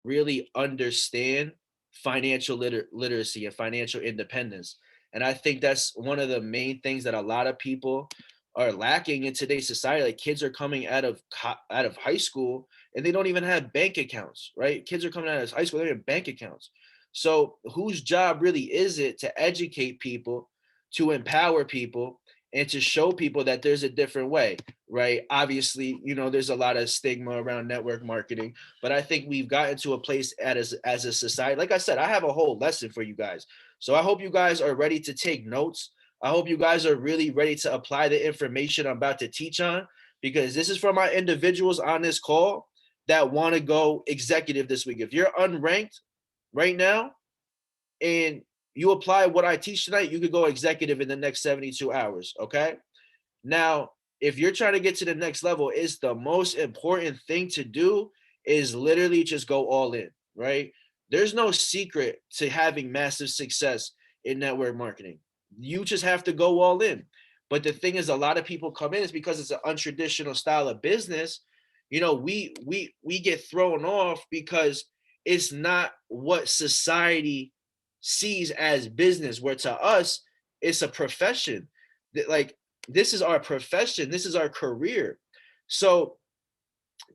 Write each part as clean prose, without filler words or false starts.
really understand financial literacy and financial independence. And I think that's one of the main things that a lot of people are lacking in today's society. Like kids are coming out of high school and they don't even have bank accounts, right? Kids are coming out of high school, they don't have bank accounts. So whose job really is it to educate people, to empower people, and to show people that there's a different way, right? Obviously, there's a lot of stigma around network marketing, but I think we've gotten to a place as a society. Like I said, I have a whole lesson for you guys. So I hope you guys are ready to take notes. I hope you guys are really ready to apply the information I'm about to teach on, because this is for my individuals on this call that want to go executive this week. If you're unranked right now and you apply what I teach tonight, you could go executive in the next 72 hours. Okay. Now, if you're trying to get to the next level, it's the most important thing to do is literally just go all in, right? There's no secret to having massive success in network marketing. You just have to go all in. But the thing is, a lot of people come in is because it's an untraditional style of business. We get thrown off because it's not what society sees as business, where to us it's a profession. Like, this is our profession, this is our career. So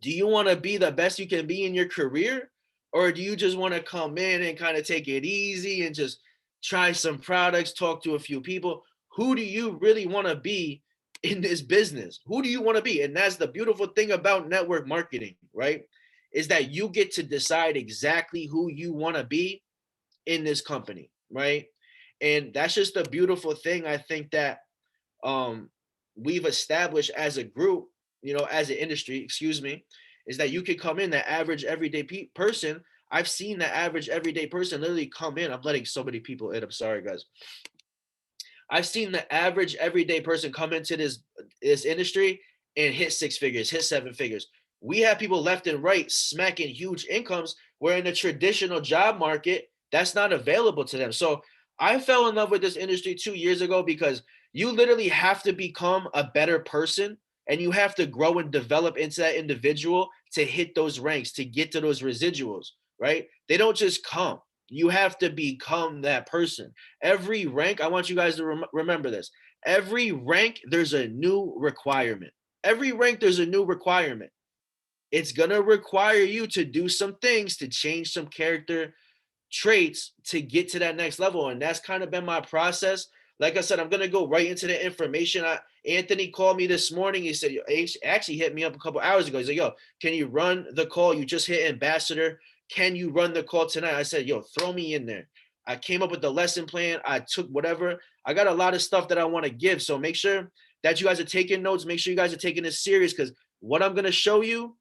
do you want to be the best you can be in your career, or do you just want to come in and kind of take it easy and just try some products, talk to a few people? Who do you really want to be in this business? Who do you want to be? And that's the beautiful thing about network marketing, right? Is that you get to decide exactly who you want to be in this company, right? And that's just a beautiful thing, I think, that um we've established as a group, as an industry, excuse me, is that you could come in, the average everyday person. I've seen the average everyday person literally come in. I'm letting so many people in. I'm sorry, guys. I've seen the average everyday person come into this industry and hit six figures, hit seven figures. We have people left and right smacking huge incomes, where in the traditional job market, that's not available to them. So I fell in love with this industry 2 years ago because you literally have to become a better person, and you have to grow and develop into that individual to hit those ranks, to get to those residuals, right? They don't just come. You have to become that person. Every rank, I want you guys to remember this. Every rank, there's a new requirement. Every rank, there's a new requirement. It's going to require you to do some things, to change some character traits to get to that next level. And that's kind of been my process. Like I said, I'm going to go right into the information. Anthony called me this morning. He said, he actually hit me up a couple hours ago. He's like, yo, can you run the call? You just hit ambassador. Can you run the call tonight? I said, yo, throw me in there. I came up with the lesson plan. I took whatever. I got a lot of stuff that I want to give. So make sure that you guys are taking notes. Make sure you guys are taking this serious, because what I'm going to show you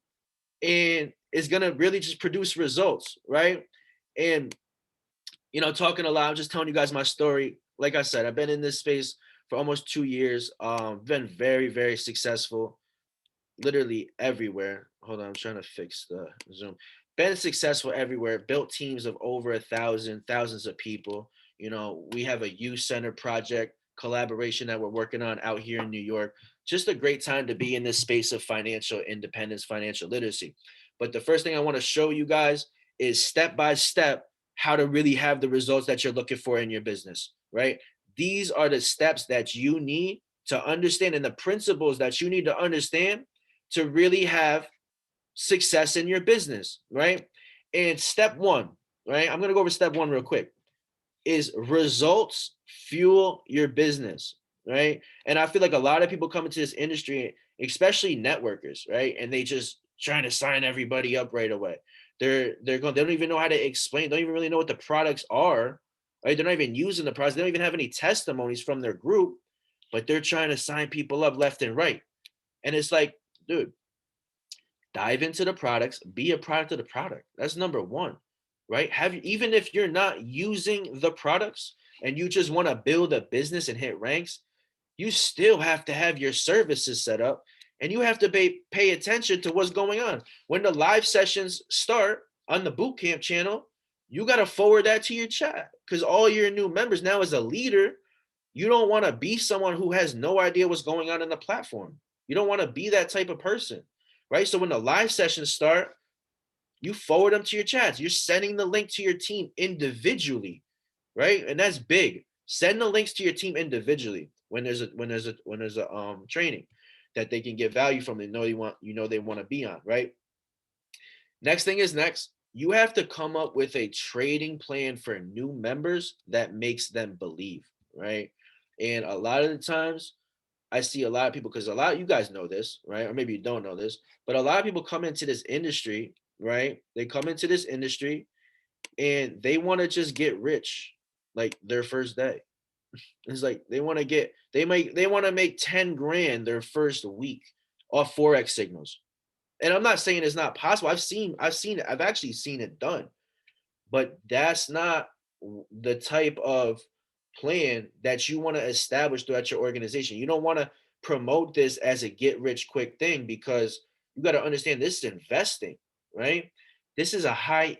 and is going to really just produce results, right? And talking a lot, I'm just telling you guys my story. Like I said, I've been in this space for almost 2 years. Been very, very successful, literally everywhere. Hold on, I'm trying to fix the Zoom. Been successful everywhere. Built teams of over 1,000, thousands of people. We have a youth center project collaboration that we're working on out here in New York. Just a great time to be in this space of financial independence, financial literacy. But the first thing I want to show you guys is step by step how to really have the results that you're looking for in your business, right? These are the steps that you need to understand, and the principles that you need to understand to really have success in your business, right? And step one, right? I'm going to go over step one real quick, is results fuel your business, right? And I feel like a lot of people come into this industry, especially networkers, right? And they just trying to sign everybody up right away. They don't even know how to explain, don't even really know what the products are, right? They're not even using the products. They don't even have any testimonies from their group, but they're trying to sign people up left and right. And it's like, dude, dive into the products, be a product of the product. That's number one, right? Even if you're not using the products and you just want to build a business and hit ranks, you still have to have your services set up, and you have to pay attention to what's going on. When the live sessions start on the bootcamp channel, you got to forward that to your chat, because all your new members now, as a leader, you don't want to be someone who has no idea what's going on in the platform. You don't want to be that type of person, right? So when the live sessions start, You forward them to your chats. You're sending the link to your team individually, right? And that's big. Send the links to your team individually when there's a training that they can get value from. They know they want to be on, right? Next thing is next. You have to come up with a trading plan for new members that makes them believe, right? And a lot of the times I see a lot of people, because a lot of you guys know this, right? Or maybe you don't know this, but a lot of people come into this industry, right? They come into this industry and they want to just get rich like their first day. It's like they want to make 10 grand their first week off Forex signals. And I'm not saying it's not possible. I've actually seen it done, but that's not the type of plan that you want to establish throughout your organization. You don't want to promote this as a get rich quick thing, because you got to understand this is investing, right? These are high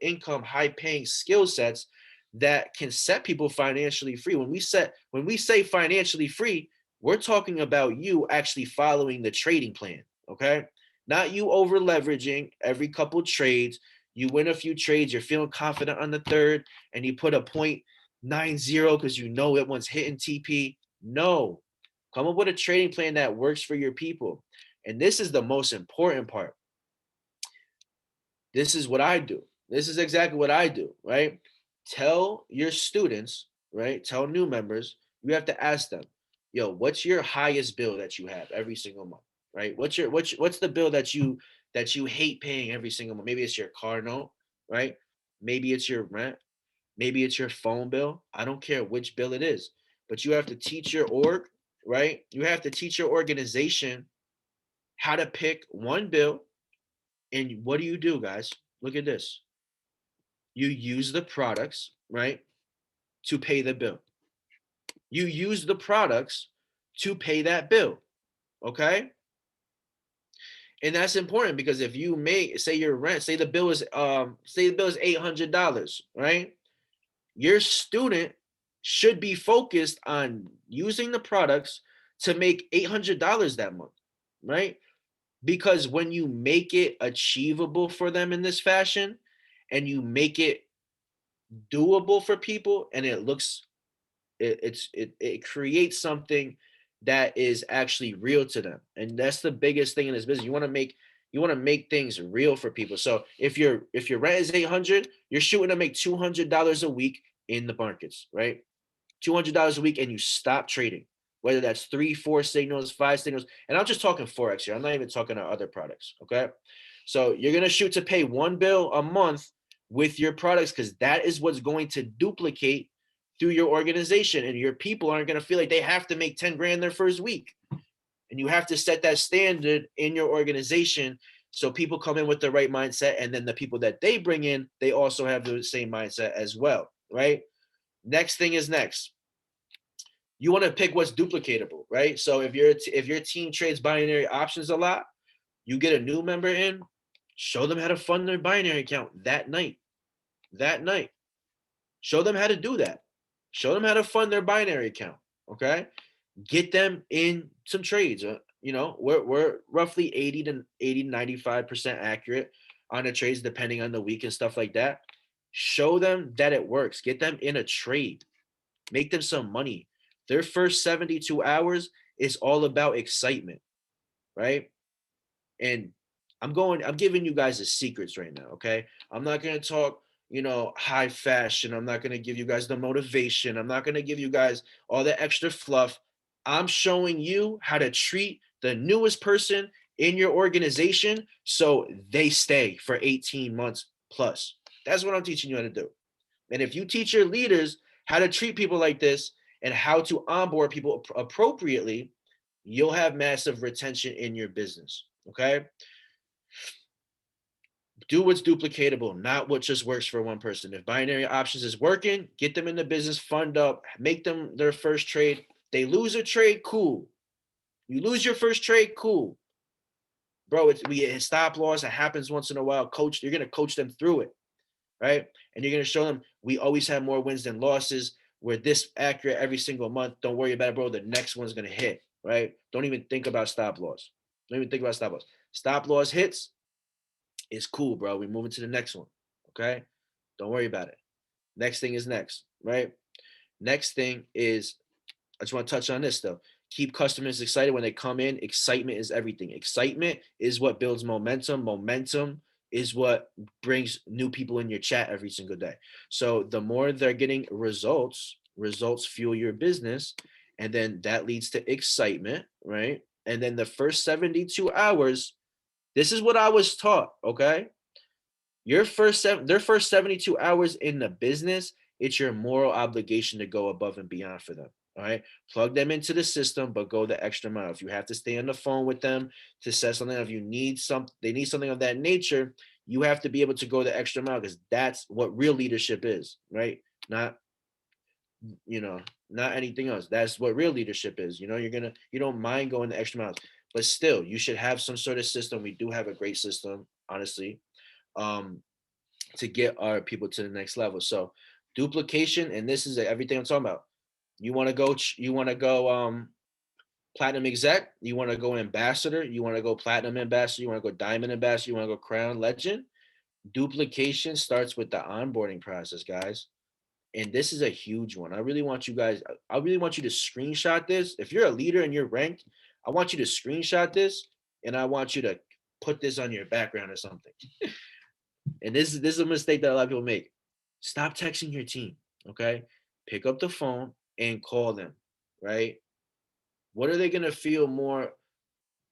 income, high paying skill sets that can set people financially free. When we say financially free, we're talking about you actually following the trading plan, okay? Not you over leveraging every couple trades. You win a few trades, you're feeling confident on the third, and you put a 0.90 because you know it one's hitting TP. No, come up with a trading plan that works for your people. And this is the most important part. This is what I do. This is exactly what I do, right? Tell your students, right? Tell new members, you have to ask them, yo, what's your highest bill that you have every single month, right? What's the bill that you hate paying every single month? Maybe it's your car note, right? Maybe it's your rent, maybe it's your phone bill. I don't care which bill it is, but you have to teach your org, right? You have to teach your organization how to pick one bill. And what do, guys? Look at this. You use the products, right, to pay the bill. You use the products to pay that bill. Okay. And that's important, because if you make, say your rent, say the bill is $800, right? Your student should be focused on using the products to make $800 that month, right? Because when you make it achievable for them in this fashion, and you make it doable for people, and it looks it creates something that is actually real to them. And that's the biggest thing in this business. You want to make things real for people. So if your rent is 800, you're shooting to make $200 a week in the markets, right? $200 a week, and you stop trading, whether that's 3, 4 signals, 5 signals. And I'm just talking Forex here. I'm not even talking about other products. Okay. So you're going to shoot to pay one bill a month with your products, because that is what's going to duplicate through your organization. And your people aren't going to feel like they have to make 10 grand their first week. And you have to set that standard in your organization, so people come in with the right mindset. And then the people that they bring in, they also have the same mindset as well, right? Next thing is next. You want to pick what's duplicatable, right? So if your team trades binary options a lot, you get a new member in, show them how to fund their binary account that night. That night. Show them how to do that. Show them how to fund their binary account. Okay. Get them in some trades. We're roughly 95% accurate on the trades, depending on the week and stuff like that. Show them that it works. Get them in a trade. Make them some money. Their first 72 hours is all about excitement, right? And I'm giving you guys the secrets right now, okay? I'm not going to talk, high fashion. I'm not going to give you guys the motivation. I'm not going to give you guys all the extra fluff. I'm showing you how to treat the newest person in your organization so they stay for 18 months plus. That's what I'm teaching you how to do. And if you teach your leaders how to treat people like this and how to onboard people appropriately, you'll have massive retention in your business. Okay. Do what's duplicatable, not what just works for one person. If binary options is working, get them in the business, fund up, make them their first trade. They lose a trade, cool. You lose your first trade, cool. Bro, we get stop loss. It happens once in a while. Coach, you're going to coach them through it, right? And you're going to show them we always have more wins than losses. We're this accurate every single month. Don't worry about it, bro. The next one's going to hit, right? Don't even think about stop loss. Don't even think about stop loss. Stop loss hits, It's cool, bro. We're moving to the next one. Okay. Don't worry about it. Next thing is next, right? Next thing is, I just want to touch on this though. Keep customers excited when they come in. Excitement is everything. Excitement is what builds momentum. Momentum is what brings new people in your chat every single day. So the more they're getting results, results fuel your business. And then that leads to excitement, right? And then the first 72 hours, this is what I was taught, okay? Their first 72 hours in the business, it's your moral obligation to go above and beyond for them. All right. Plug them into the system, but go the extra mile. If you have to stay on the phone with them to set something, if you need they need something of that nature, you have to be able to go the extra mile because that's what real leadership is, right? Not, you know, not anything else. That's what real leadership is. You don't mind going the extra miles, but still, you should have some sort of system. We do have a great system, honestly. Um, to get our people to the next level. So duplication, and this is everything I'm talking about. You want to go platinum exec, you want to go ambassador, you want to go platinum ambassador, you want to go diamond ambassador, you want to go crown legend. Duplication starts with the onboarding process, guys. And this is a huge one. I really want you to screenshot this. If you're a leader and you're ranked, I want you to screenshot this and I want you to put this on your background or something. And this is a mistake that a lot of people make. Stop texting your team. Okay. Pick up the phone and call them. Right. What are they gonna feel more?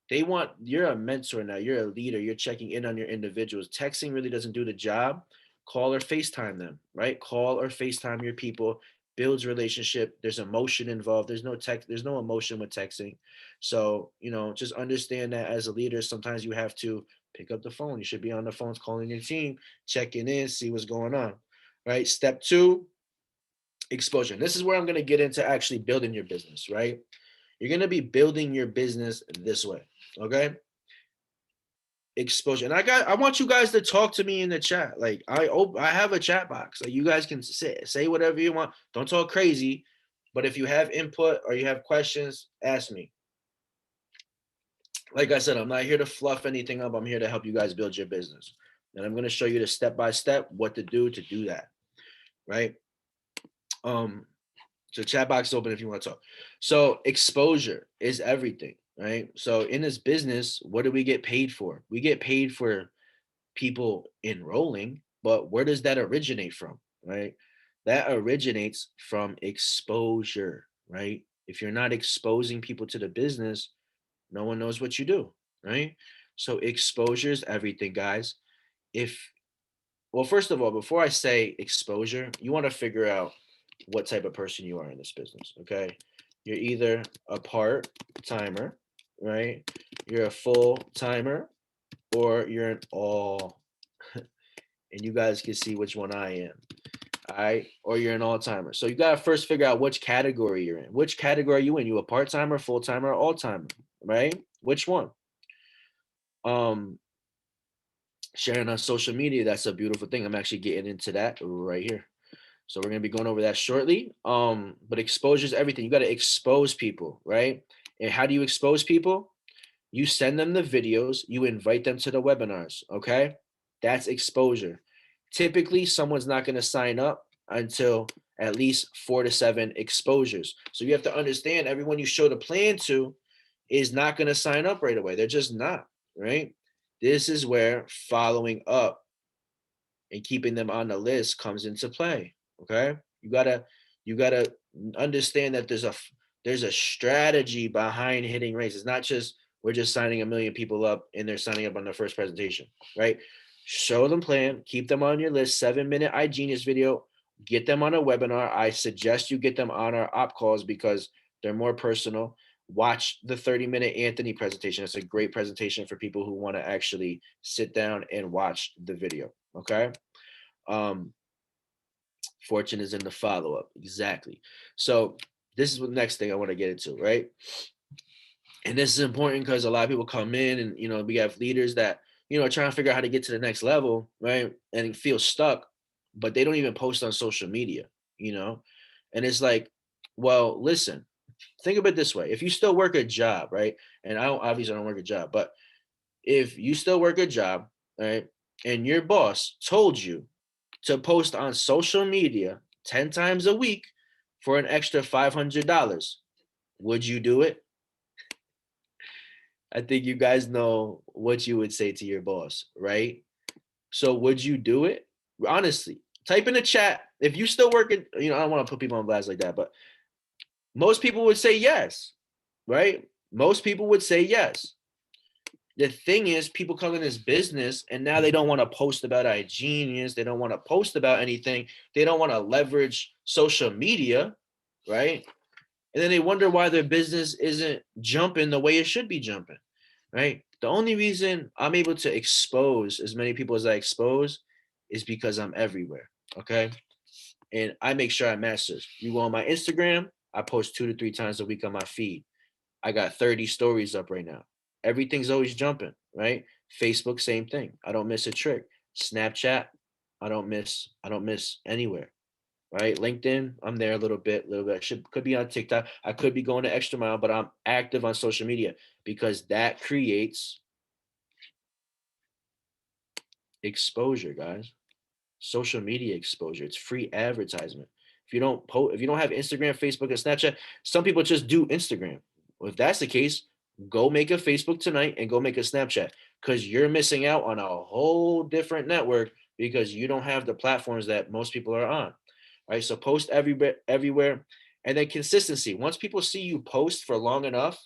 You're a mentor now, you're a leader, you're checking in on your individuals. Texting really doesn't do the job. Call or FaceTime them, right? Call or FaceTime your people, builds relationship. There's emotion involved. There's no emotion with texting. So, just understand that as a leader, sometimes you have to pick up the phone. You should be on the phones calling your team, checking in, see what's going on. Right. Step two, exposure. And this is where I'm going to get into actually building your business, right? You're going to be building your business this way. Okay. Exposure. And I want you guys to talk to me in the chat. Like I have a chat box. Like you guys can say whatever you want. Don't talk crazy. But if you have input or you have questions, ask me. Like I said, I'm not here to fluff anything up. I'm here to help you guys build your business. And I'm going to show you the step by step what to do that. Right. So chat box is open if you want to talk. So exposure is everything, right? So in this business, what do we get paid for? We get paid for people enrolling, but where does that originate from, right? That originates from exposure, right? If you're not exposing people to the business, no one knows what you do, right? So exposure is everything, guys. If Well, first of all, before I say exposure, you want to figure out what type of person you are in this business. Okay. You're either a part timer, right? You're a full timer, or you're an all, and you guys can see which one I am. All right. Or you're an all timer. So you got to first figure out which category you're in. Which category are you in? You a part timer, full timer, or all timer, right? Which one? Um, Sharing on social media, that's a beautiful thing. I'm actually getting into that right here. So we're gonna be going over that shortly. But exposure is everything. You got to expose people, right? And how do you expose people? You send them the videos, you invite them to the webinars, okay? That's exposure. Typically, someone's not gonna sign up until at least 4 to 7 exposures. So you have to understand everyone you show the plan to is not gonna sign up right away. They're just not, right? This is where following up and keeping them on the list comes into play. Okay, you gotta understand that there's a strategy behind hitting rates. It's not just we're just signing a million people up and they're signing up on their first presentation, right? Show them plan, keep them on your list. 7-minute iGenius video, get them on a webinar. I suggest you get them on our op calls because they're more personal. Watch the 30-minute Anthony presentation. It's a great presentation for people who want to actually sit down and watch the video. Okay. Um, Fortune is in the follow-up. Exactly. So this is the next thing I want to get into, right? And this is important because a lot of people come in and, we have leaders that, are trying to figure out how to get to the next level, right? And feel stuck, but they don't even post on social media, you know? And it's like, well, listen, think of it this way. If you still work a job, right? And obviously I don't work a job, but if you still work a job, right? and your boss told you to post on social media 10 times a week for an extra $500, would you do it? I think you guys know what you would say to your boss, right? So would you do it? Honestly, type in the chat. If you still working, I don't want to put people on blast like that, but most people would say yes, right? Most people would say yes. The thing is, people come in this business and now they don't want to post about iGenius. They don't want to post about anything. They don't want to leverage social media, right? And then they wonder why their business isn't jumping the way it should be jumping, right? The only reason I'm able to expose as many people as I expose is because I'm everywhere, okay? And I make sure I master. You go on my Instagram, I post 2 to 3 times a week on my feed. I got 30 stories up right now. Everything's always jumping, right? Facebook, same thing. I don't miss a trick. Snapchat, I don't miss anywhere, right? LinkedIn, I'm there a little bit. Could be on TikTok. I could be going the extra mile, but I'm active on social media because that creates exposure, guys. Social media exposure. It's free advertisement. If you don't have Instagram, Facebook, and Snapchat, some people just do Instagram. Well, if that's the case, go make a Facebook tonight and go make a Snapchat because you're missing out on a whole different network because you don't have the platforms that most people are on. Right. So post everywhere. And then consistency. Once people see you post for long enough,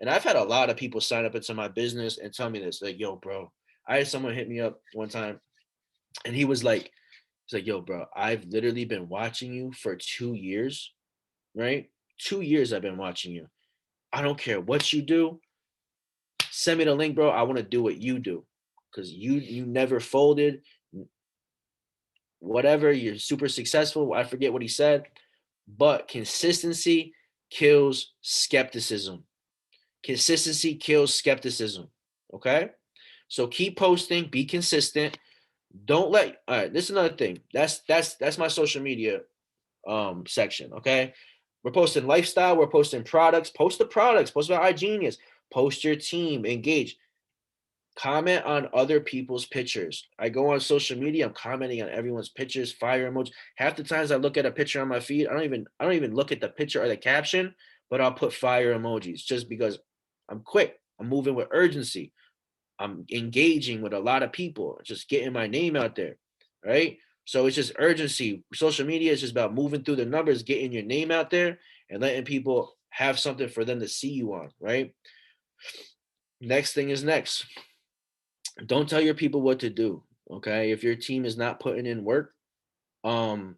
and I've had a lot of people sign up into my business and tell me this, like, yo, bro, I had someone hit me up one time and he's like, yo, bro, I've literally been watching you for 2 years, right? 2 years I've been watching you. I don't care what you do. Send me the link, bro. I want to do what you do. Because you never folded. Whatever, you're super successful. I forget what he said. But consistency kills skepticism. Consistency kills skepticism. Okay? So keep posting, be consistent. Don't let all right, this is another thing. That's my social media section. Okay. We're posting lifestyle, we're posting products, post the products, post about iGenius, post your team, engage, comment on other people's pictures. I go on social media, I'm commenting on everyone's pictures, fire emojis. Half the times I look at a picture on my feed, I don't even look at the picture or the caption, but I'll put fire emojis just because I'm quick. I'm moving with urgency. I'm engaging with a lot of people, just getting my name out there, right? So it's just urgency. Social media is just about moving through the numbers, getting your name out there, and letting people have something for them to see you on, right? Next thing is next. Don't tell your people what to do, okay? If your team is not putting in work, um,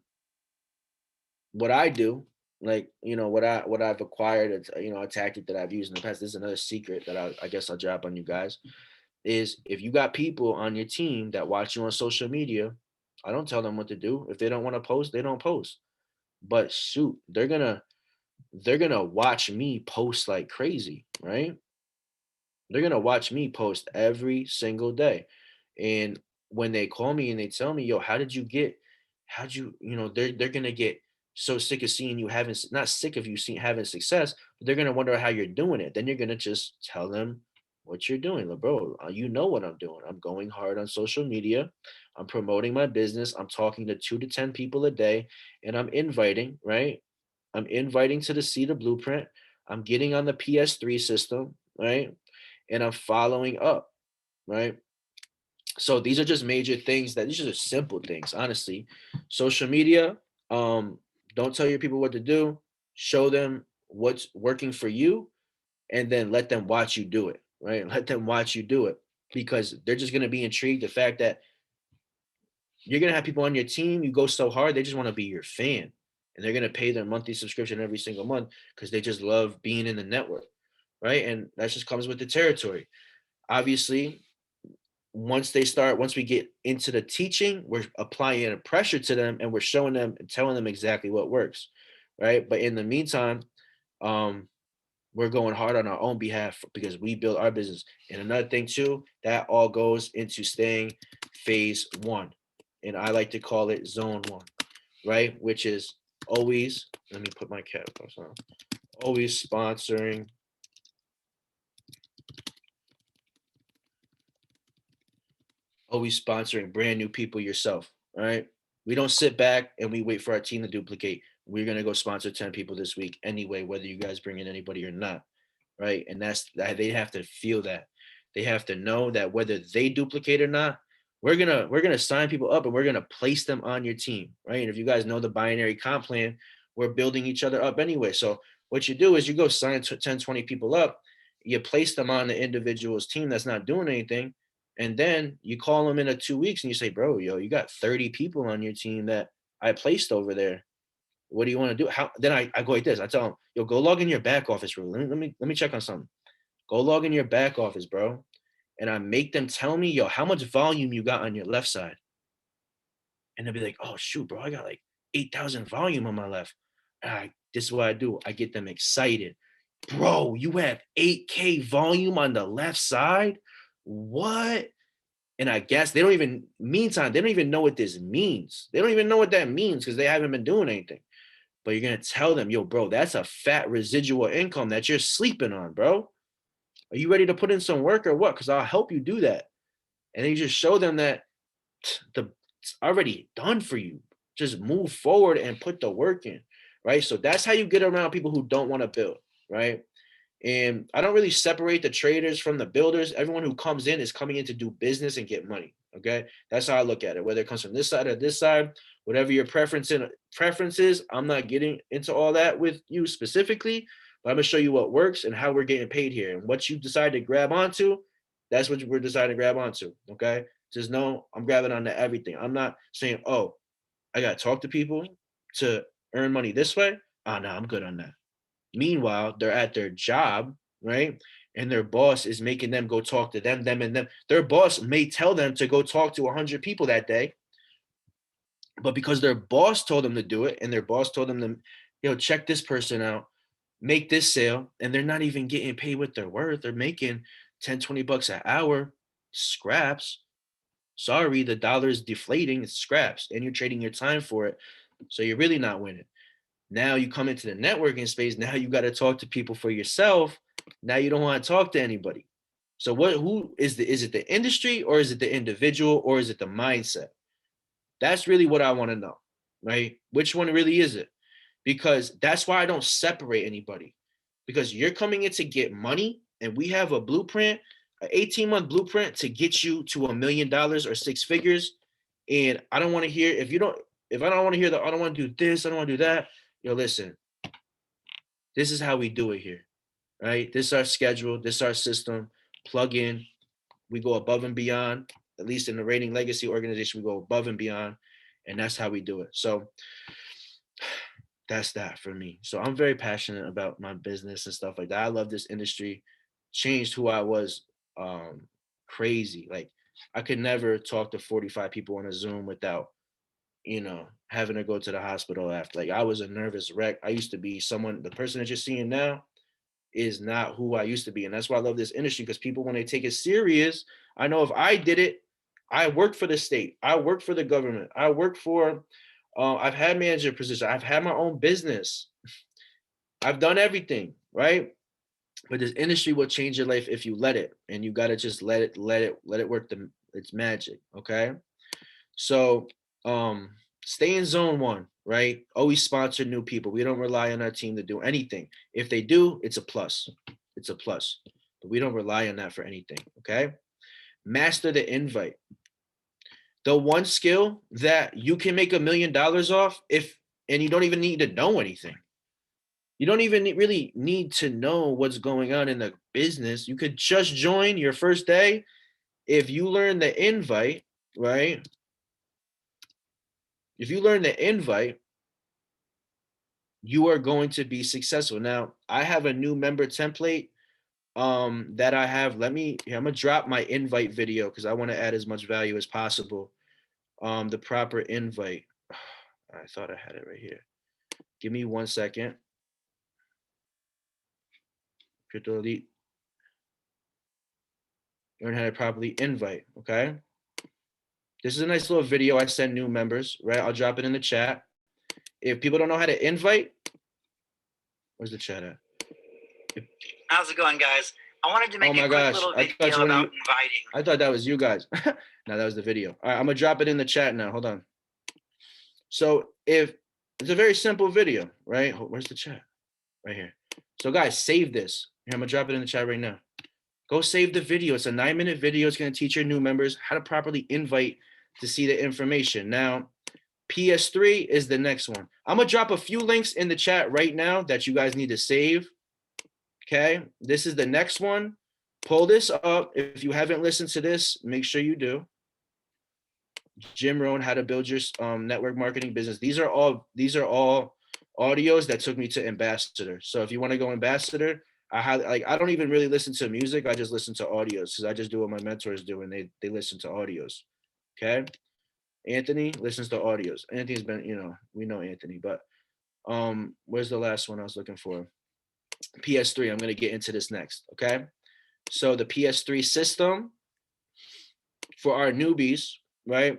what I do, like what I've acquired, it's a tactic that I've used in the past. This is another secret that I guess I'll drop on you guys is if you got people on your team that watch you on social media, I don't tell them what to do. If they don't want to post, they don't post. But shoot, they're gonna watch me post like crazy, right? They're gonna watch me post every single day. And when they call me and they tell me, yo, how'd you, they're gonna get so sick of seeing you having not sick of you seeing having success, but they're gonna wonder how you're doing it. Then you're gonna just tell them what you're doing. Like, bro, you know what I'm doing. I'm going hard on social media. I'm promoting my business. I'm talking to 2 to 10 people a day, and I'm inviting, right? I'm inviting to the See the Blueprint. I'm getting on the PS3 system, right? And I'm following up, right? So these are just major things that these are just simple things, honestly. Social media, um, don't tell your people what to do, show them what's working for you, and then let them watch you do it, right? Let them watch you do it because they're just gonna be intrigued. The fact that you're gonna have people on your team, you go so hard, they just want to be your fan. And they're gonna pay their monthly subscription every single month because they just love being in the network, right? And that just comes with the territory. Obviously, once we get into the teaching, we're applying a pressure to them and we're showing them and telling them exactly what works, right? But in the meantime, um, we're going hard on our own behalf because we build our business. And another thing too, that all goes into staying phase one. And I like to call it zone one, right? Which is always, let me put my cap on, always sponsoring Always sponsoring brand new people yourself. All right. We don't sit back and we wait for our team to duplicate. We're gonna go sponsor 10 people this week anyway, whether you guys bring in anybody or not. Right. And that's that they have to feel that. They have to know that whether they duplicate or not, we're gonna sign people up and we're gonna place them on your team. Right. And if you guys know the binary comp plan, we're building each other up anyway. So what you do is you go sign 10, 20 people up, you place them on the individual's team that's not doing anything, and then you call them in 2 weeks and you say, bro, yo, you got 30 people on your team that I placed over there. What do you want to do? How then I go like this. I tell them, yo, go log in your back office room. Let me check on something. Go log in your back office, bro. And I make them tell me, yo, how much volume you got on your left side. And they'll be like, oh shoot, bro, I got like 8,000 volume on my left. This is what I do. I get them excited. Bro, you have 8K volume on the left side? What? And I guess they don't even, meantime, they don't even know what this means. They don't even know what that means because they haven't been doing anything. But you're going to tell them, yo, bro, that's a fat residual income that you're sleeping on, bro. Are you ready to put in some work or what? Because I'll help you do that. And then you just show them that it's already done for you. Just move forward and put the work in, right? So that's how you get around people who don't want to build, right? And I don't really separate the traders from the builders. Everyone who comes in is coming in to do business and get money. Okay. That's how I look at it. Whether it comes from this side or this side, whatever your preference is, I'm not getting into all that with you specifically, but I'm gonna show you what works and how we're getting paid here. And what you decide to grab onto, that's what we're deciding to grab onto. Okay. Just know I'm grabbing onto everything. I'm not saying, oh, I gotta talk to people to earn money this way. Oh no, I'm good on that. Meanwhile, they're at their job, right? And their boss is making them go talk to them, and them. Their boss may tell them to go talk to 100 people that day, but because their boss told them to do it, and their boss told them to, check this person out, make this sale, and they're not even getting paid what they're worth. They're making 10, 20 bucks an hour, scraps. Sorry, the dollar is deflating, it's scraps, and you're trading your time for it. So you're really not winning. Now you come into the networking space. Now you got to talk to people for yourself. Now you don't want to talk to anybody. So who is it the industry or is it the individual or is it the mindset? That's really what I want to know, right? Which one really is it? Because that's why I don't separate anybody, because you're coming in to get money and we have a blueprint, an 18-month blueprint to get you to $1 million or six figures. And I don't want to hear, if I don't want to hear I don't want to do this, I don't want to do that. Listen, this is how we do it here, right? This is our schedule. This is our system. Plug in. We go above and beyond. At least in the Rating Legacy organization, we go above and beyond. And that's how we do it. So that's that for me. So I'm very passionate about my business and stuff like that. I love this industry. Changed who I was crazy. Like I could never talk to 45 people on a Zoom without having to go to the hospital after. Like I was a nervous wreck. I used to be the person that you're seeing now is not who I used to be. And that's why I love this industry, because people, when they take it serious, I know if I did it, I worked for the state, I worked for the government, I worked for, I've had manager position, I've had my own business, I've done everything, right? But this industry will change your life if you let it, and you got to just let it work its magic. Okay. So stay in zone one, right? Always sponsor new people. We don't rely on our team to do anything. If they do, it's a plus. It's a plus. But we don't rely on that for anything. Okay. Master the invite. The one skill that you can make $1 million off, and you don't even need to know anything. You don't even really need to know what's going on in the business. You could just join your first day. If you learn the invite, right? If you learn the invite, you are going to be successful. Now, I have a new member template that I have. I'm gonna drop my invite video because I want to add as much value as possible. The proper invite. I thought I had it right here. Give me 1 second. Crypto Elite. Learn how to properly invite. Okay. This is a nice little video I send new members, right? I'll drop it in the chat. If people don't know how to invite, where's the chat at? How's it going, guys? I wanted to make a quick little video about inviting. I thought that was you guys. No, that was the video. All right, I'm gonna drop it in the chat now. Hold on. So if it's a very simple video, right? Where's the chat? Right here. So guys, save this. Here, I'm gonna drop it in the chat right now. Go save the video. It's a 9-minute video. It's gonna teach your new members how to properly invite to see the information. Now, PS3 is the next one. I'm gonna drop a few links in the chat right now that you guys need to save. Okay, this is the next one. Pull this up. If you haven't listened to this, make sure you do. Jim Rohn, How to Build Your Network Marketing Business. These are all audios that took me to Ambassador. So if you want to go Ambassador, I don't even really listen to music. I just listen to audios because I just do what my mentors do, and they listen to audios. Okay. Anthony listens to audios. Anthony's been, we know Anthony, but where's the last one I was looking for? PS3. I'm going to get into this next. Okay. So the PS3 system for our newbies, right?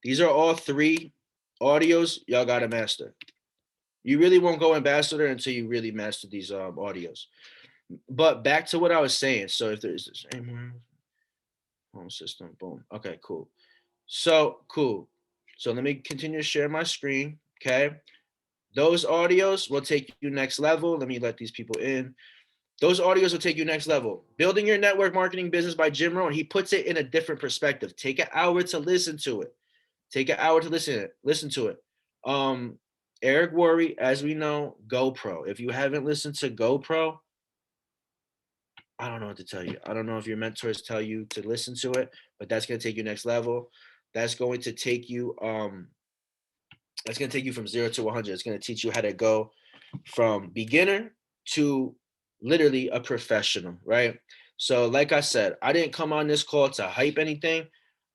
These are all 3 audios y'all got to master. You really won't go Ambassador until you really master these audios. But back to what I was saying. So if there's the same home system, boom. Okay, cool. So cool. So let me continue to share my screen. Okay. Those audios will take you next level. Let me let these people in. Those audios will take you next level. Building Your Network Marketing Business by Jim Rohn. He puts it in a different perspective. Take an hour to listen to it. Take an hour to listen to it. Eric Worre, as we know, GoPro. If you haven't listened to GoPro, I don't know what to tell you. I don't know if your mentors tell you to listen to it, but that's going to take you next level. That's going to take you from 0 to 100. It's going to teach you how to go from beginner to literally a professional, right? So like I said, I didn't come on this call to hype anything.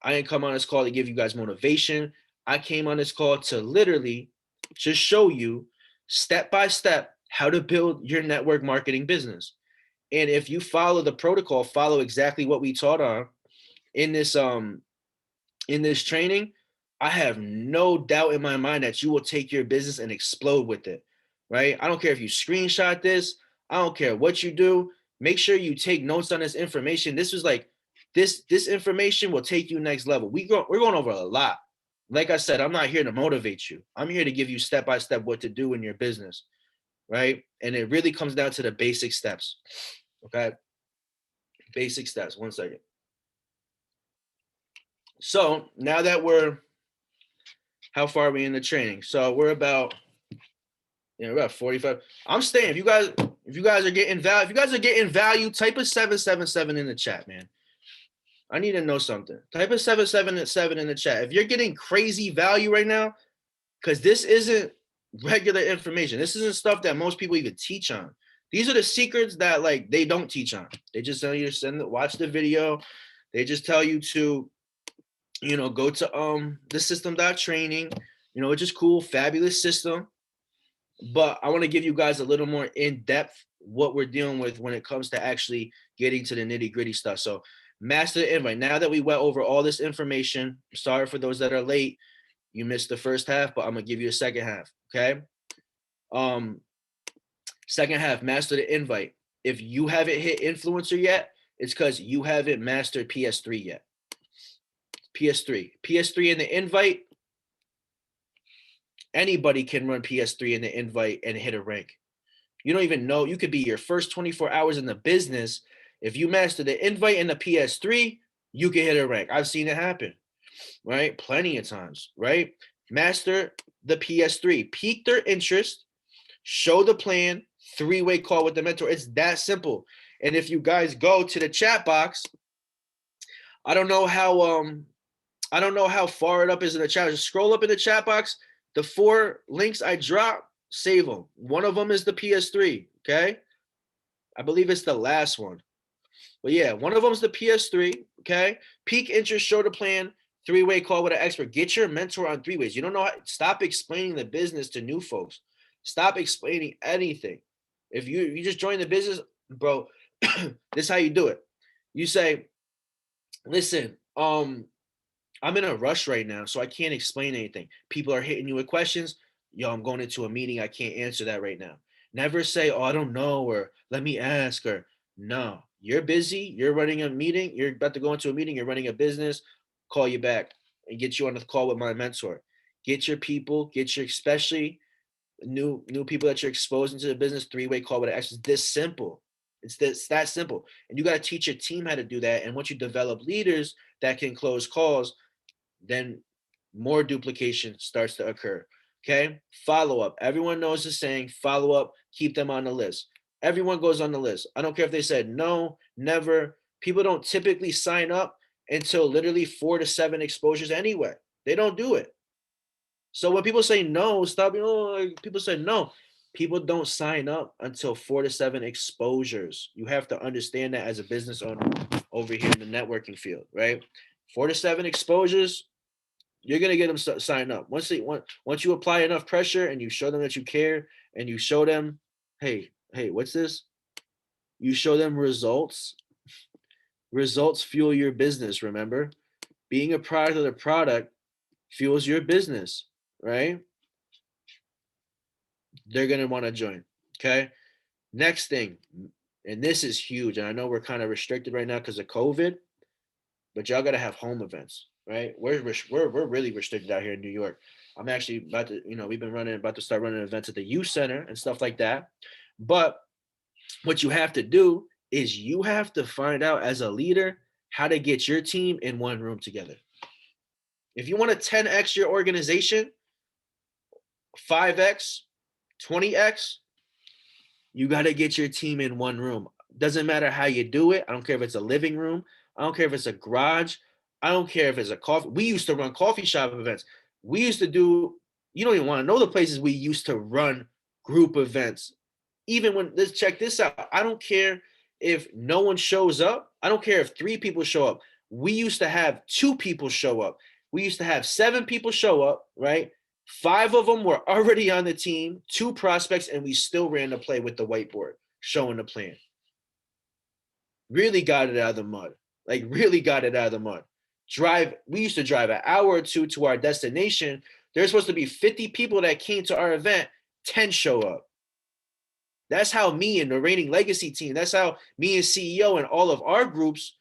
I didn't come on this call to give you guys motivation. I came on this call to literally just show you step by step how to build your network marketing business. And if you follow the protocol, follow exactly what we taught on in this training, I have no doubt in my mind that you will take your business and explode with it, right? I don't care if you screenshot this. I don't care what you do. Make sure you take notes on this information. This was like, this information will take you next level. We're going over a lot. Like I said, I'm not here to motivate you. I'm here to give you step-by-step what to do in your business, right? And it really comes down to the basic steps, okay? Basic steps. One second. So now that how far are we in the training? So we're about 45. I'm staying. If you guys are getting value, type a 777 in the chat, man. I need to know something. Type a 777 in the chat. If you're getting crazy value right now, because this isn't regular information. This isn't stuff that most people even teach on. These are the secrets that like they don't teach on. They just tell you to watch the video. They just tell you to, go to the system.training, which is cool, fabulous system. But I want to give you guys a little more in-depth what we're dealing with when it comes to actually getting to the nitty-gritty stuff. So master the invite. Now that we went over all this information, sorry for those that are late. You missed the first half, but I'm going to give you a second half, okay? Second half, master the invite. If you haven't hit influencer yet, it's because you haven't mastered PS3 yet. PS3 in the invite. Anybody can run PS3 in the invite and hit a rank. You don't even know. You could be your first 24 hours in the business. If you master the invite and the PS3, you can hit a rank. I've seen it happen, right? Plenty of times, right? Master the PS3. Pique their interest. Show the plan. 3-way call with the mentor. It's that simple. And if you guys go to the chat box, I don't know how far it up is in the chat. Just scroll up in the chat box. The 4 links I dropped, save them. One of them is the PS3, okay? I believe it's the last one. But yeah, one of them is the PS3, okay? Peak interest, show the plan, 3-way call with an expert. Get your mentor on 3 ways. You don't know how, stop explaining the business to new folks. Stop explaining anything. If you just join the business, bro, this is how you do it. You say, listen, I'm in a rush right now, so I can't explain anything. People are hitting you with questions. Yo, I'm going into a meeting. I can't answer that right now. Never say, oh, I don't know, or let me ask, or no. You're busy. You're running a meeting. You're about to go into a meeting. You're running a business. Call you back and get you on the call with my mentor. Get your people, get your, especially new people that you're exposing to the business, three-way call with an X. It's this simple. It's that simple. And you got to teach your team how to do that. And once you develop leaders that can close calls, then more duplication starts to occur. Okay. Follow up. Everyone knows the saying, follow up, keep them on the list. Everyone goes on the list. I don't care if they said no, never. People don't typically sign up until literally 4 to 7 exposures anyway. They don't do it. So when people say no, stop. People say no. People don't sign up until 4 to 7 exposures. You have to understand that as a business owner over here in the networking field, right? 4 to 7 exposures, you're gonna get them sign up. Once you apply enough pressure and you show them that you care and you show them, hey, what's this? You show them results. Results fuel your business. Remember, being a product of the product fuels your business, right? They're gonna want to join. Okay. Next thing, and this is huge, and I know we're kind of restricted right now because of COVID, but y'all gotta have home events, right? We're really restricted out here in New York. I'm actually about to, we've been about to start running events at the youth center and stuff like that. But what you have to do is you have to find out as a leader how to get your team in one room together. If you want to 10x your organization, 5x, 20x, you got to get your team in one room. Doesn't matter how you do it. I don't care if it's a living room. I don't care if it's a garage. I don't care if it's a coffee. We used to run coffee shop events. We used to do, you don't even want to know the places we used to run group events. Even when, let's check this out. I don't care if no one shows up. I don't care if 3 people show up. We used to have 2 people show up. We used to have 7 people show up, right? 5 of them were already on the team, 2 prospects, and we still ran the play with the whiteboard, showing the plan. Really got it out of the mud. Like, really got it out of the mud. We used to drive an hour or 2 to our destination. There's supposed to be 50 people that came to our event, 10 show up. That's how me and the Reigning Legacy team, that's how me and CEO and all of our groups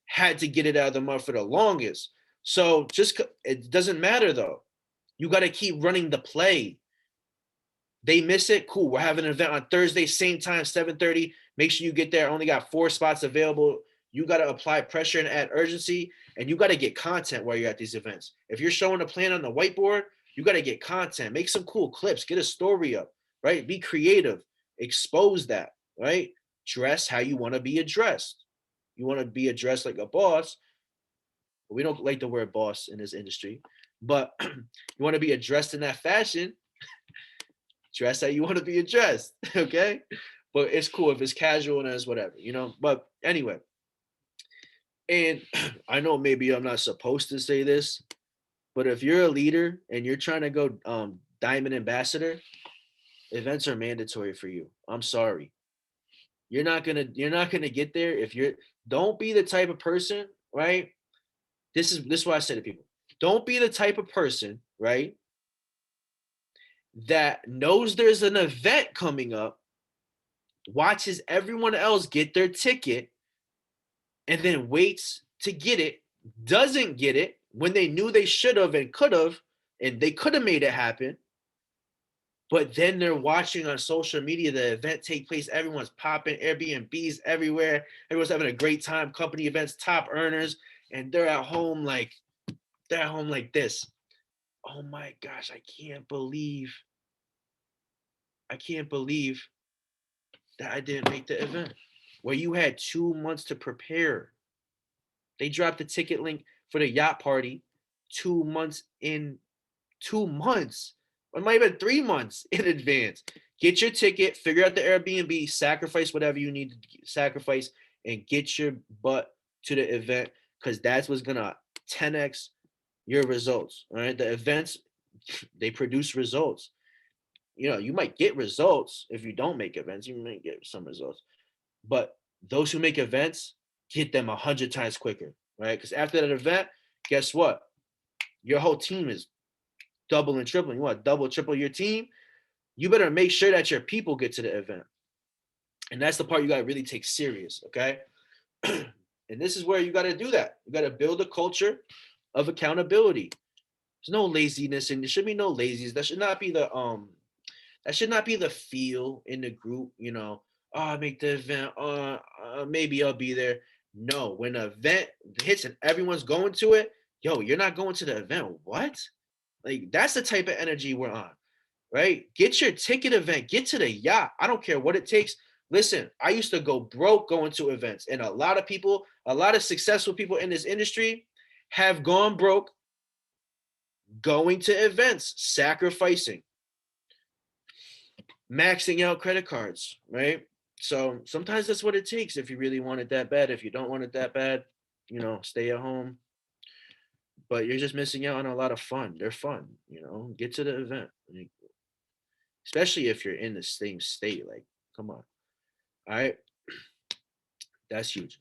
had to get it out of the mud for the longest. So it doesn't matter though. You got to keep running the play. They miss it. Cool. We're having an event on Thursday, same time, 7:30. Make sure you get there. Only got 4 spots available. You got to apply pressure and add urgency, and you got to get content while you're at these events. If you're showing a plan on the whiteboard, you got to get content. Make some cool clips. Get a story up, right? Be creative. Expose that, right? Dress how you want to be addressed. You want to be addressed like a boss. We don't like the word boss in this industry, but you want to be addressed in that fashion. Dress how you want to be addressed, okay? But it's cool if it's casual and it's whatever, But anyway, and I know maybe I'm not supposed to say this, but if you're a leader and you're trying to go diamond ambassador, events are mandatory for you. I'm sorry. You're not gonna get there if you're don't be the type of person, right? This is what I say to people. Don't be the type of person, right, that knows there's an event coming up, watches everyone else get their ticket, and then waits to get it, doesn't get it when they knew they should have and could have, and they could have made it happen. But then they're watching on social media the event take place. Everyone's popping, Airbnbs everywhere. Everyone's having a great time. Company events, top earners, and they're at home like this. Oh my gosh, I can't believe that I didn't make the event. Where you had 2 months to prepare. They dropped the ticket link for the yacht party 2 months in 2 months. Or might have been 3 months in advance. Get your ticket, figure out the Airbnb, sacrifice whatever you need to sacrifice, and get your butt to the event because that's what's gonna 10x your results. All right. The events, they produce results. You might get results if you don't make events. You might get some results. But those who make events get them 100 times quicker, right? Because after that event, guess what? Your whole team is double and tripling. You want to double, triple your team? You better make sure that your people get to the event. And that's the part you got to really take serious, okay? And this is where you got to do that. You got to build a culture of accountability. There's no laziness, and there should be no laziness. That should not be the feel in the group, you know. Oh, I make the event. Maybe I'll be there. No, when an event hits and everyone's going to it, yo, you're not going to the event. What? Like, that's the type of energy we're on, right? Get your ticket event, get to the yacht. I don't care what it takes. Listen, I used to go broke going to events, and a lot of people, a lot of successful people in this industry have gone broke going to events, sacrificing, maxing out credit cards, right? So sometimes that's what it takes if you really want it that bad. If you don't want it that bad, you know, stay at home. But you're just missing out on a lot of fun. They're fun, you know. Get to the event, especially if you're in the same state. Like, come on. All right, that's huge.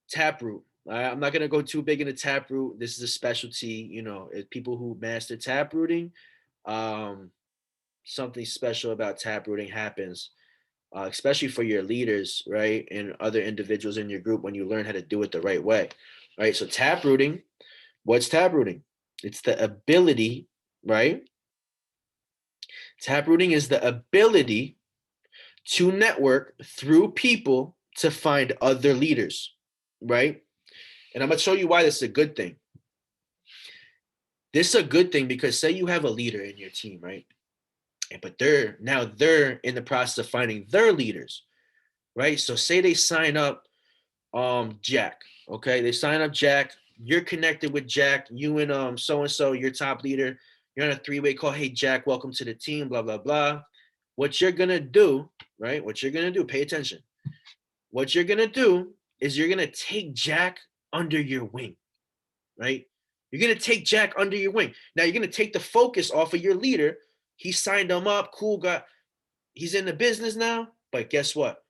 Taproot. I'm not gonna go too big into taproot. This is a specialty. You know, people who master taprooting, um, something special about taprooting happens, especially for your leaders, right, and other individuals in your group when you learn how to do it the right way, right? So taprooting. What's taprooting? It's the ability, right? Taprooting is the ability to network through people to find other leaders, right? And I'm going to show you why this is a good thing. This is a good thing because say you have a leader in your team, right? But they're in the process of finding their leaders, right? So say they sign up Jack, okay? They sign up Jack. You're connected with Jack. You and so and so, your top leader. You're on a three-way call. Hey Jack, welcome to the team. Blah blah blah. What you're gonna do, right? What you're gonna do? Pay attention. What you're gonna do is you're gonna take Jack under your wing, right? You're gonna take Jack under your wing. Now you're gonna take the focus off of your leader. He signed him up, cool guy. He's in the business now. But guess what?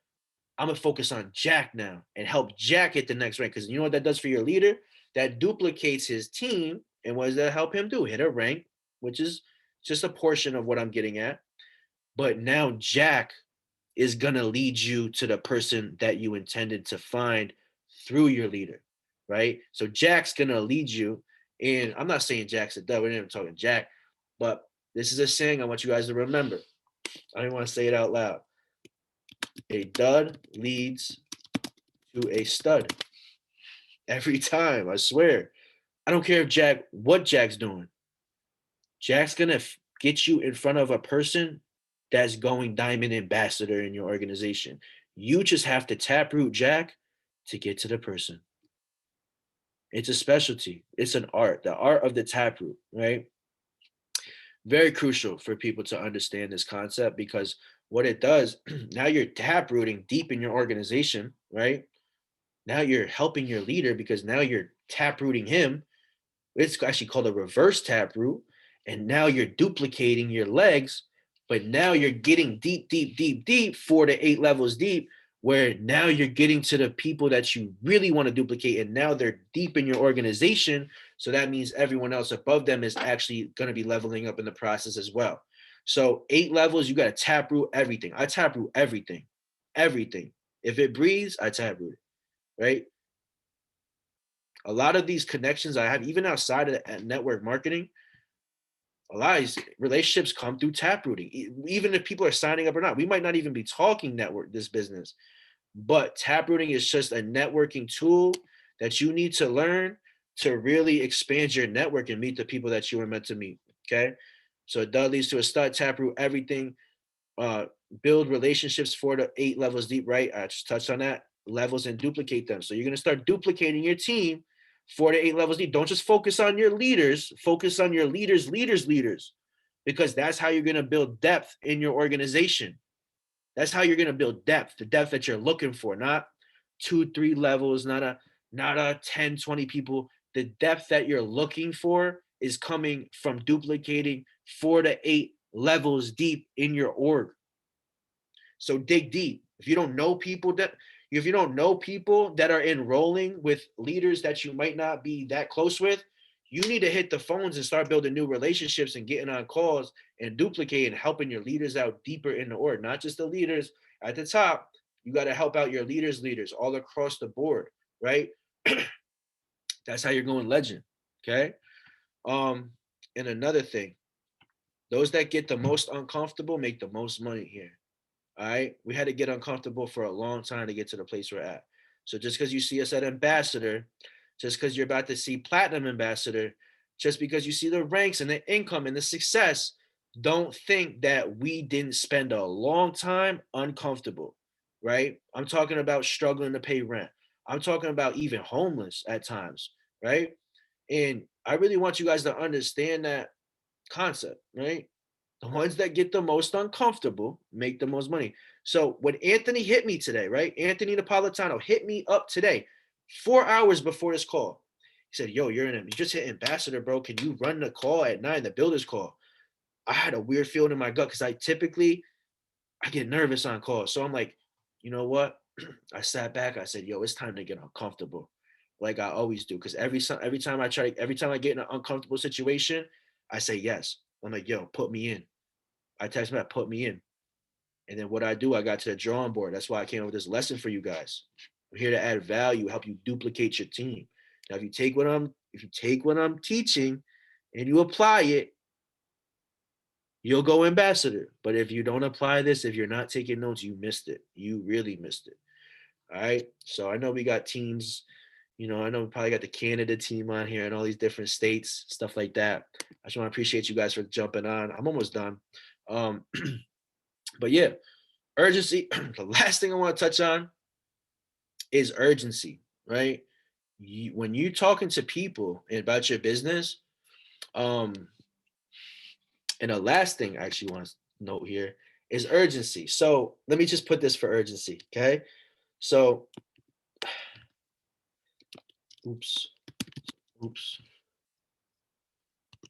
I'm gonna focus on Jack now and help Jack hit the next rank. Because you know what that does for your leader? That duplicates his team. And what does that help him do? Hit a rank, which is just a portion of what I'm getting at. But now Jack is gonna lead you to the person that you intended to find through your leader, right? So Jack's gonna lead you. And I'm not saying Jack's a dud. We're not even talking Jack, but this is a saying I want you guys to remember. I don't even want to say it out loud. A dud leads to a stud every time. I swear. I don't care if what Jack's doing. Jack's gonna get you in front of a person that's going diamond ambassador in your organization. You just have to taproot Jack to get to the person. It's a specialty. It's an art. The art of the taproot, right? Very crucial for people to understand this concept because what it does, now you're taprooting deep in your organization, right? Now you're helping your leader because now you're taprooting him. It's actually called a reverse taproot. And now you're duplicating your legs, but now you're getting deep, deep, deep, deep, 4 to 8 levels deep, where now you're getting to the people that you really want to duplicate. And now they're deep in your organization. So that means everyone else above them is actually going to be leveling up in the process as well. So 8 levels, you got to taproot everything. I taproot everything, everything. If it breathes, I taproot it, right? A lot of these connections I have, even outside of network marketing, a lot of these relationships come through taprooting. Even if people are signing up or not, we might not even be talking this business, but taprooting is just a networking tool that you need to learn to really expand your network and meet the people that you were meant to meet. Okay, so it does leads to a stud, taproot everything, build relationships 4 to 8 levels deep. Right, I just touched on that, levels, and duplicate them. So you're gonna start duplicating your team 4 to 8 levels deep. Don't just focus on your leaders, focus on your leaders, because that's how you're going to build depth in your organization. That's how you're going to build depth, the depth that you're looking for, not 2, 3 levels, not a 10, 20 people. The depth that you're looking for is coming from duplicating 4 to 8 levels deep in your org. So dig deep. If you don't know people that are enrolling with leaders that you might not be that close with, You need to hit the phones and start building new relationships and getting on calls and duplicating, helping your leaders out deeper in the org, not just the leaders at the top. You got to help out your leaders all across the board, right? That's how you're going legend. Okay. And another thing, those that get the most uncomfortable make the most money here. All right. We had to get uncomfortable for a long time to get to the place we're at. So just because you see us at ambassador, just because you're about to see platinum ambassador, just because you see the ranks and the income and the success, don't think that we didn't spend a long time uncomfortable, right? I'm talking about struggling to pay rent. I'm talking about even homeless at times, right? And I really want you guys to understand that concept, right? The ones that get the most uncomfortable make the most money. So when Anthony hit me today, right? Anthony Napolitano hit me up today, 4 hours before this call. He said, "Yo, you just hit ambassador, bro. Can you run the call at 9, the builder's call?" I had a weird feeling in my gut because I get nervous on calls. So I'm like, you know what? I sat back. I said, "Yo, it's time to get uncomfortable," like I always do. Because every time I get in an uncomfortable situation, I say yes. I'm like, "Yo, put me in." I text me, put me in. And then what I do, I got to the drawing board. That's why I came up with this lesson for you guys. I'm here to add value, help you duplicate your team. Now, if you take what I'm teaching and you apply it, you'll go ambassador. But if you don't apply this, if you're not taking notes, you missed it. You really missed it. All right. So I know we got teams, I know we probably got the Canada team on here and all these different states, stuff like that. I just want to appreciate you guys for jumping on. I'm almost done. Um, but yeah, urgency. The last thing I want to touch on is urgency, right? When you're talking to people about your business, um, and the last thing I actually want to note here is urgency. So let me just put this for urgency, okay? So, oops,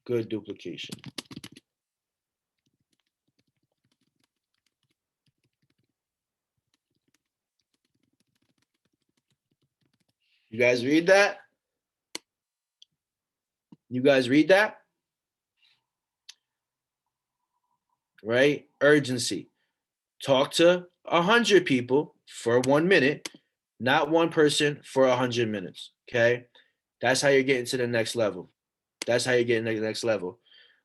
good duplication. You guys read that? You guys read that? Right? Urgency. Talk to 100 people for 1 minute, not one person for 100 minutes. Okay. That's how you're getting to the next level. That's how you're getting to the next level.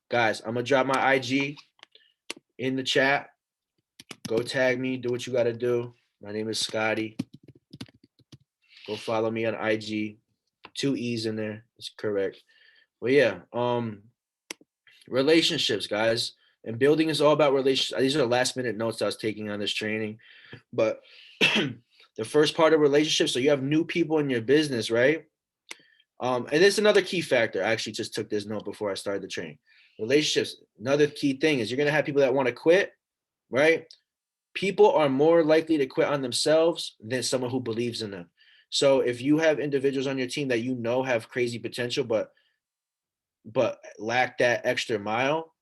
Guys, I'm going to drop my IG in the chat. Go tag me. Do what you got to do. My name is Scottie. Go follow me on IG. 2 E's in there. It's correct. But yeah, relationships, guys. And building is all about relationships. These are the last minute notes I was taking on this training. But the first part of relationships, so you have new people in your business, right? And it's another key factor. I actually just took this note before I started the training. Relationships, another key thing is you're going to have people that want to quit, right? People are more likely to quit on themselves than someone who believes in them. So if you have individuals on your team that have crazy potential, but lack that extra mile,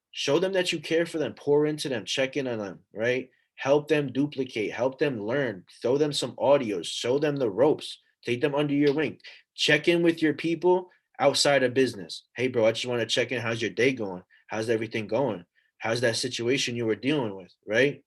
show them that you care for them, pour into them, check in on them, right? Help them duplicate, help them learn, throw them some audios, show them the ropes, take them under your wing, check in with your people outside of business. Hey, bro, I just want to check in. How's your day going? How's everything going? How's that situation you were dealing with, right?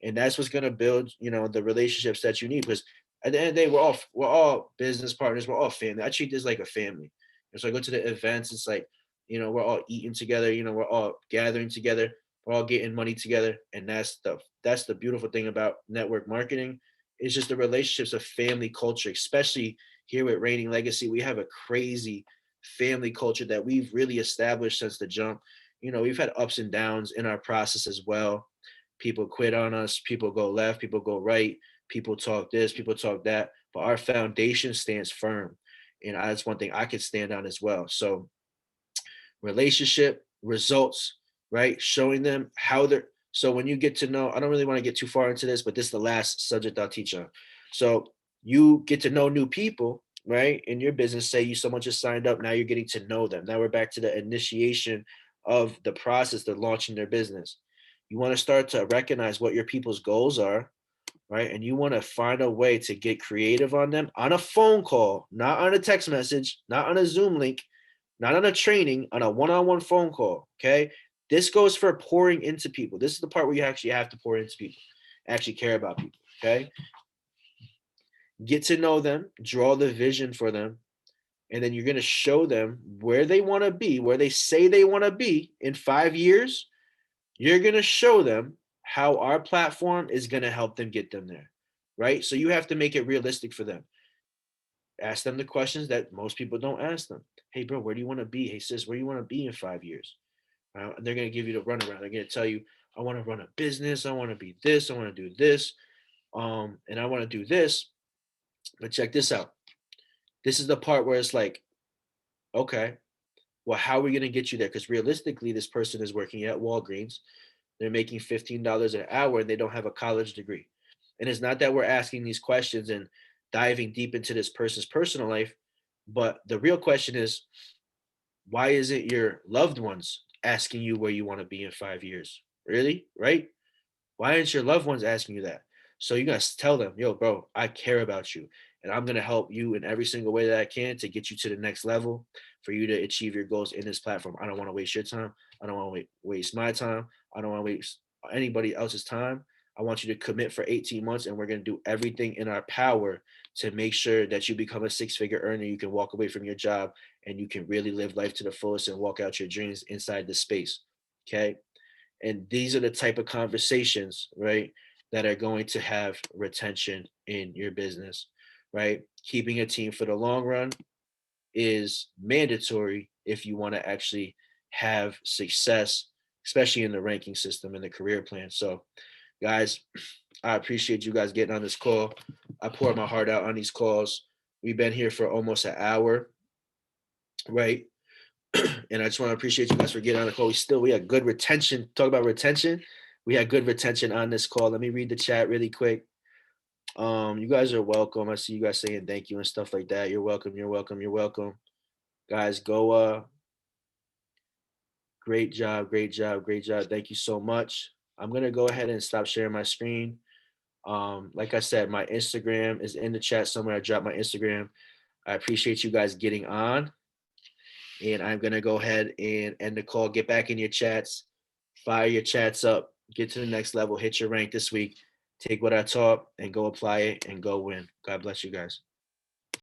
And that's what's going to build, the relationships that you need. Because at the end of the day, we're all business partners. We're all family. I treat this like a family. And so I go to the events. It's like, we're all eating together. We're all gathering together. We're all getting money together. And that's the beautiful thing about network marketing. It's just the relationships of family culture, especially here with Reigning Legacy. We have a crazy family culture that we've really established since the jump. We've had ups and downs in our process as well. People quit on us, people go left, people go right, people talk this, people talk that, but our foundation stands firm. And that's one thing I could stand on as well. So relationship results, right? Showing them how they're, so when you get to know, I don't really want to get too far into this, but this is the last subject I'll teach on. So you get to know new people, right? In your business, say someone just signed up, now you're getting to know them. Now we're back to the initiation of the process of launching their business. You want to start to recognize what your people's goals are, right? And you want to find a way to get creative on them on a phone call, not on a text message, not on a Zoom link. not on a training, on a one-on-one phone call. Okay. This goes for pouring into people. This is the part where you actually have to pour into people, actually care about people. Okay. Get to know them, draw the vision for them, and then you're going to show them where they want to be, where they say they want to be in 5 years. You're going to show them how our platform is going to help them get them there. Right. So you have to make it realistic for them. Ask them the questions that most people don't ask them. Hey, bro, where do you want to be? Hey, sis, where do you want to be in 5 years? They're going to give you the runaround. They're going to tell you, I want to run a business. I want to be this. I want to do this. And I want to do this. But check this out. This is the part where it's like, okay, well, how are we going to get you there? Because realistically, this person is working at Walgreens. They're making $15 an hour and they don't have a college degree. And it's not that we're asking these questions and diving deep into this person's personal life, but the real question is, why isn't your loved ones asking you where you want to be in 5 years? Really? Right? Why aren't your loved ones asking you that? So you gotta tell them, yo, bro, I care about you. And I'm gonna help you in every single way that I can to get you to the next level for you to achieve your goals in this platform. I don't want to waste your time. I don't want to waste my time. I don't want to waste anybody else's time. I want you to commit for 18 months and we're gonna do everything in our power to make sure that you become a six-figure earner. You can walk away from your job and you can really live life to the fullest and walk out your dreams inside the space. Okay. And these are the type of conversations, right, that are going to have retention in your business, right? Keeping a team for the long run is mandatory if you want to actually have success, especially in the ranking system and the career plan. So, guys, I appreciate you guys getting on this call. I pour my heart out on these calls. We've been here for almost an hour, right? And I just want to appreciate you guys for getting on the call. We had good retention. Talk about retention. We had good retention on this call. Let me read the chat really quick. You guys are welcome. I see you guys saying thank you and stuff like that. You're welcome. You're welcome. You're welcome. Guys, go. Great job. Great job. Great job. Thank you so much. I'm gonna go ahead and stop sharing my screen. Like I said, my Instagram is in the chat somewhere. I dropped my Instagram. I appreciate you guys getting on. And I'm going to go ahead and end the call. Get back in your chats, fire your chats up, get to the next level, hit your rank this week. Take what I taught and go apply it and go win. God bless you guys.